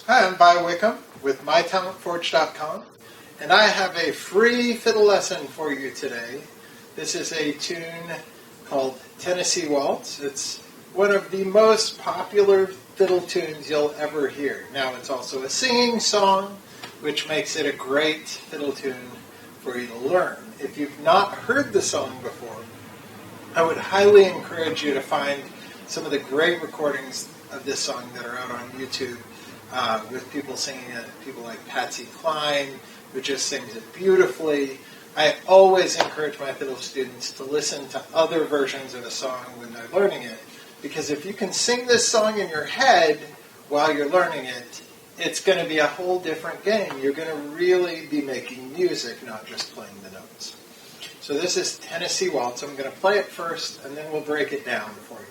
Hi, I'm Vi Wickam with MyTalentForge.com, and I have a free fiddle lesson for you today. This is a tune called Tennessee Waltz. It's one of the most popular fiddle tunes you'll ever hear. Now, it's also a singing song, which makes it a great fiddle tune for you to learn. If you've not heard the song before, I would highly encourage you to find some of the great recordings of this song that are out on YouTube with people singing it, people like Patsy Cline, who just sings it beautifully. I always encourage my fiddle students to listen to other versions of a song when they're learning it, because if you can sing this song in your head while you're learning it, it's going to be a whole different game. You're going to really be making music, not just playing the notes. So this is Tennessee Waltz. I'm going to play it first, and then we'll break it down for you.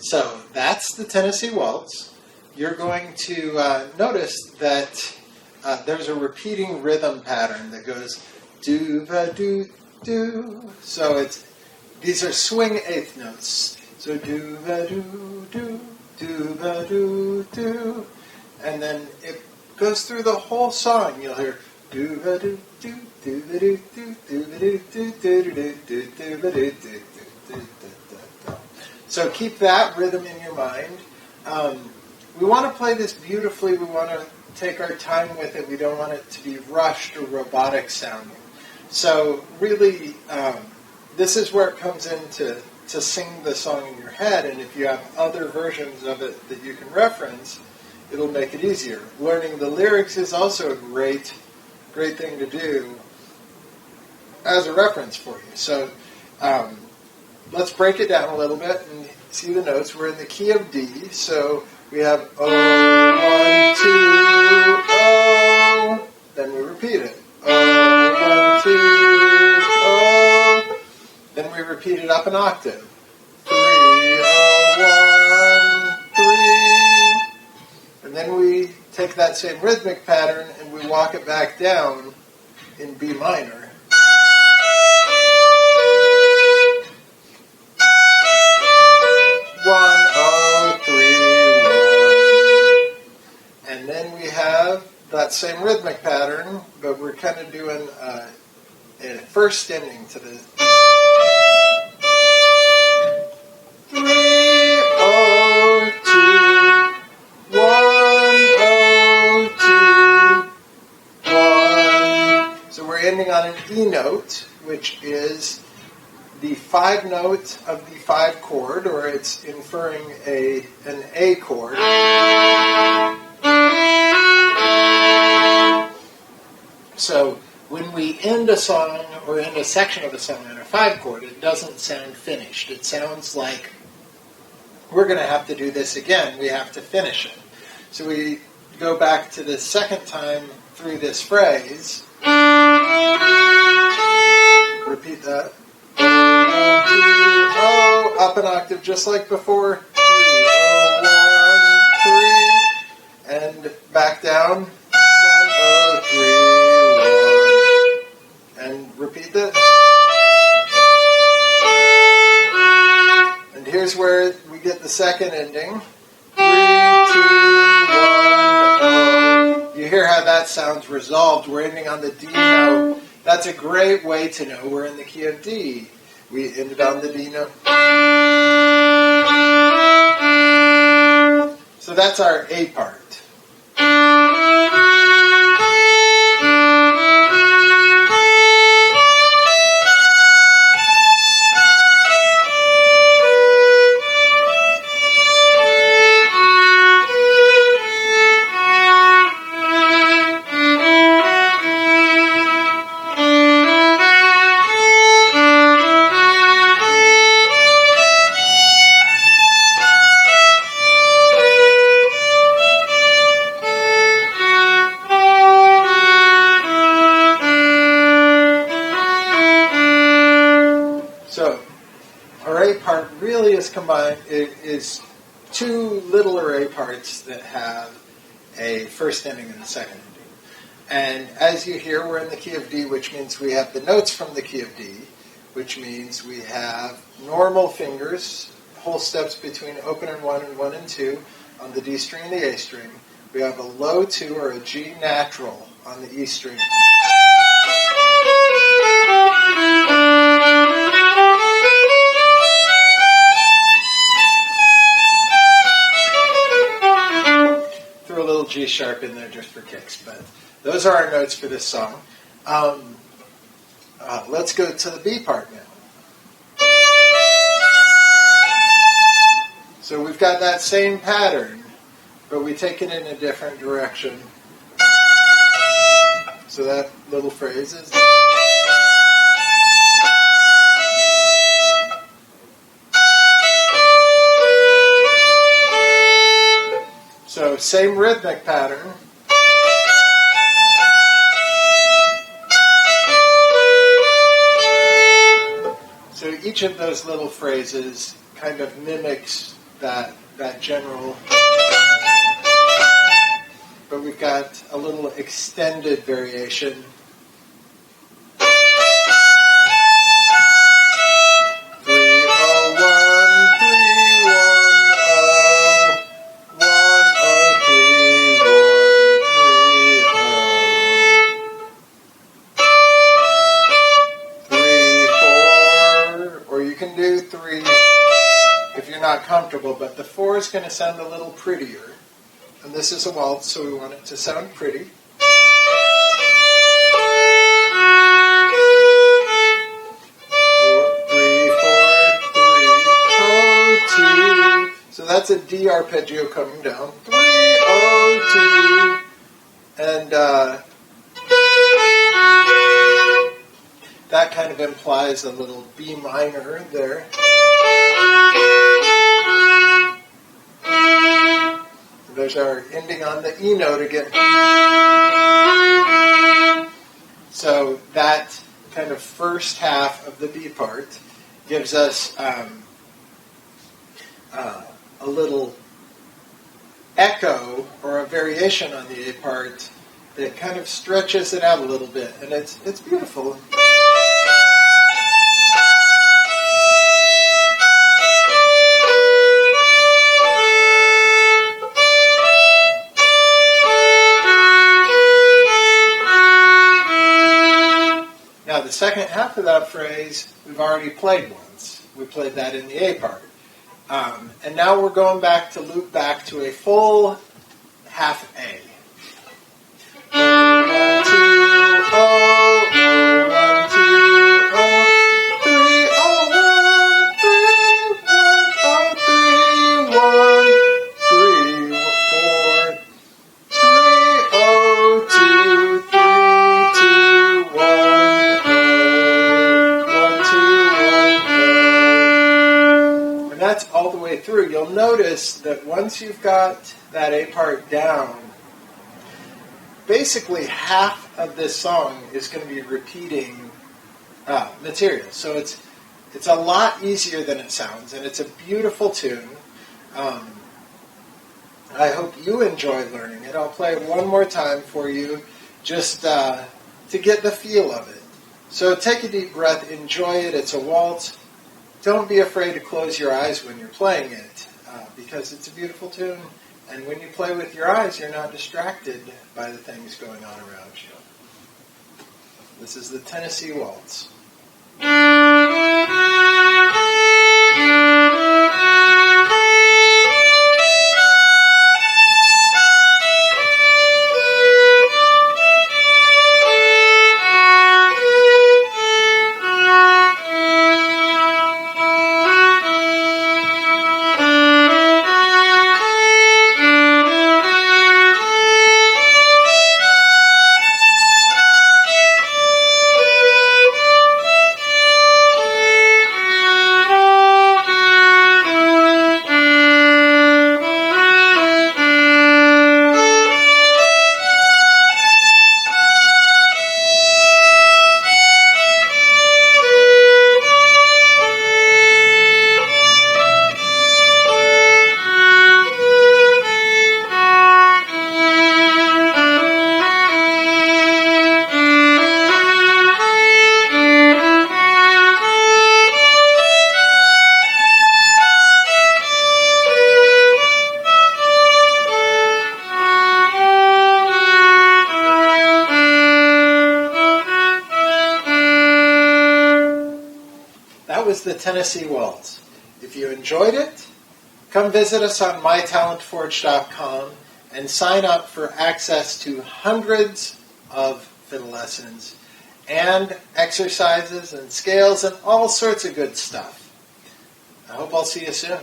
So that's the Tennessee Waltz. You're going to notice that there's a repeating rhythm pattern that goes do-va-do-do. So these are swing eighth notes. So do-va-do-do, do-va-do-do. And then it goes through the whole song. You'll hear do-va-do-do, do-va-do-do, do-va-do-do, do-va-do-do, do-va-do-do. So keep that rhythm in your mind. We want to play this beautifully. We want to take our time with it. We don't want it to be rushed or robotic sounding. So really, this is where it comes in to sing the song in your head. And if you have other versions of it that you can reference, it'll make it easier. Learning the lyrics is also a great thing to do as a reference for you. So let's break it down a little bit and see the notes. We're in the key of D, so we have O, 1, 2, O. Then we repeat it. O, 1, 2, O. Then we repeat it up an octave. 3, O, 1, 3. And then we take that same rhythmic pattern and we walk it back down in B minor. 1, 0, 3, 1. And then we have that same rhythmic pattern, but we're kind of doing a first ending to the 3, 0, 2, 1, 0, 2, 1. So we're ending on an E note, which is the 5 note of the 5 chord, or it's inferring an A chord. So when we end a song or end a section of a song on a 5 chord, it doesn't sound finished. It sounds like we're going to have to do this again. We have to finish it. So we go back to the second time through this phrase. Repeat that. Up an octave, just like before. 3, 0, 1, 3, and back down. 1, 0, 3, 1, and repeat that. And here's where we get the second ending. 3, 2, 1, 0. You hear how that sounds resolved. We're ending on the D note. That's a great way to know we're in the key of D. We ended on the D note. So that's our A part. So, our A part really is combined. It is two little array parts that have a first ending and a second ending. And as you hear, we're in the key of D, which means we have the notes from the key of D, which means we have normal fingers, whole steps between open and 1 and 2 on the D string and the A string. We have a low 2 or a G natural on the E string. Threw a little G sharp in there just for kicks, but those are our notes for this song. Let's go to the B part now. So we've got that same pattern, but we take it in a different direction. So that little phrase is... So same rhythmic pattern. So each of those little phrases kind of mimics that general, but we've got a little extended variation. Do 3 if you're not comfortable, but the 4 is going to sound a little prettier. And this is a waltz, so we want it to sound pretty. 4, 3, 4, 3, 2. So that's a D arpeggio coming down. 3, 2. And that kind of implies a little B minor there. There's our ending on the E note again. So that kind of first half of the B part gives us a little echo or a variation on the A part that kind of stretches it out a little bit, and it's beautiful. Now, the second half of that phrase, we've already played once. We played that in the A part. And now we're going back to loop back to a full half A. 1, 2, oh, 1, 2, oh, 3, oh, 1, 3, 1, 4, 3, oh, 2, 3, 2, 1, 1, 2, 1, 0. And that's all the way through. You'll notice that once you've got that A part down, basically half of this song is going to be repeating material. So it's a lot easier than it sounds, and it's a beautiful tune. I hope you enjoy learning it. I'll play it one more time for you just to get the feel of it. So take a deep breath, enjoy it. It's a waltz. Don't be afraid to close your eyes when you're playing it. because it's a beautiful tune. And when you play with your eyes, you're not distracted by the things going on around you. This is the Tennessee Waltz. That was the Tennessee Waltz. If you enjoyed it, come visit us on mytalentforge.com and sign up for access to hundreds of fiddle lessons and exercises and scales and all sorts of good stuff. I hope I'll see you soon.